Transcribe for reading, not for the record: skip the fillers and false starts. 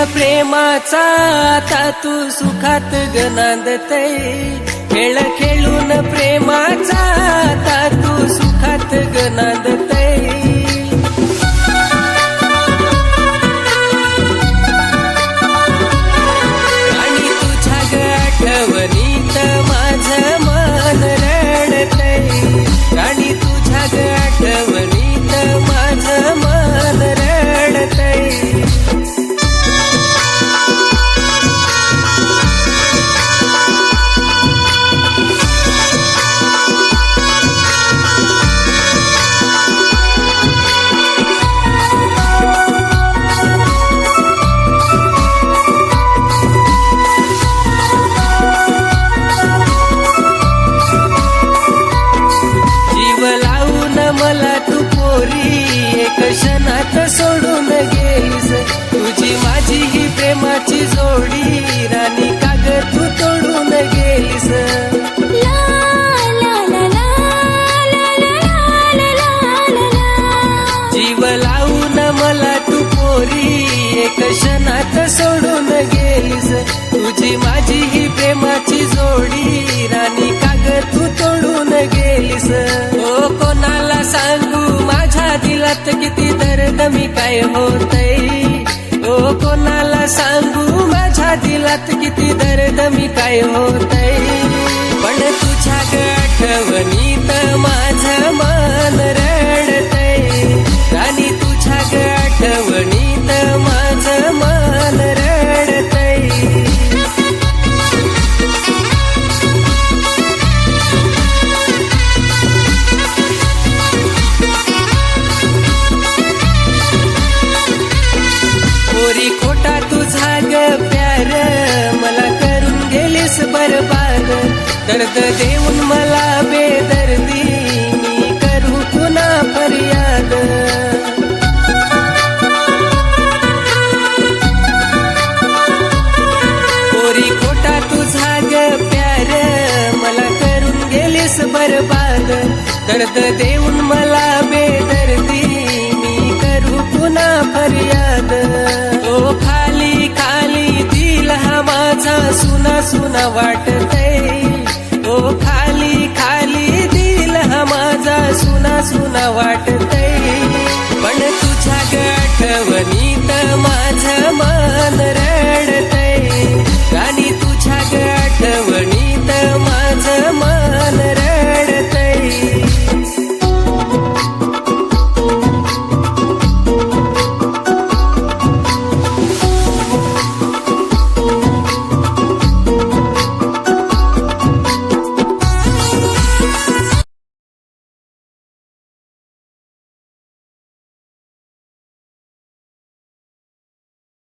प्रेमाचा आता तू सुखात गनांदते, खेळ खेळून प्रेमाचा आता तू सुखात गनांदते. आणि तुझ्या आठवणीत माझं मन रडतंय, आणि तुझ्या आठवणीत माझं मन रडतंय. मला तू पोरी एक क्षणात सोडून गेलीस, तुझी माझी ही प्रेमाची जोडी राणी काग तू तोडून गेलीस. जीव लावून मला तू पोरी एक क्षणात सोडून गेलीस, तुझी माझी ही प्रेमाची जोडी राणी काग तू तोडून गेलीस. ओ कोणाला सांगू माझ्या दिलात किती दर्द मी काय होतय, ओ कोणाला सांगू माझ्या दिलात किती दर्द मी काय होतय. पण तुझ्या आठवणीत माझं मन रडतय, आणि तुझ्या आठवणीत माझं मन रडतय. पोरी खोटा तुझा ग प्यार मला करून गेलीस बरबाद, दर्द देऊन मला बेदर्दी मी करू पुन्हा फरियाद. पोरी खोटा तुझा ग प्यार मला करून गेलीस बरबाद, दर्द देऊन मला बेदर्दी मी करू पुन्हा फरियाद. ओ खाली खाली दिल हा माझा सुना सुना वाटतय, ओ खाली खाली दिल हा माझा सुना सुना वाटतय.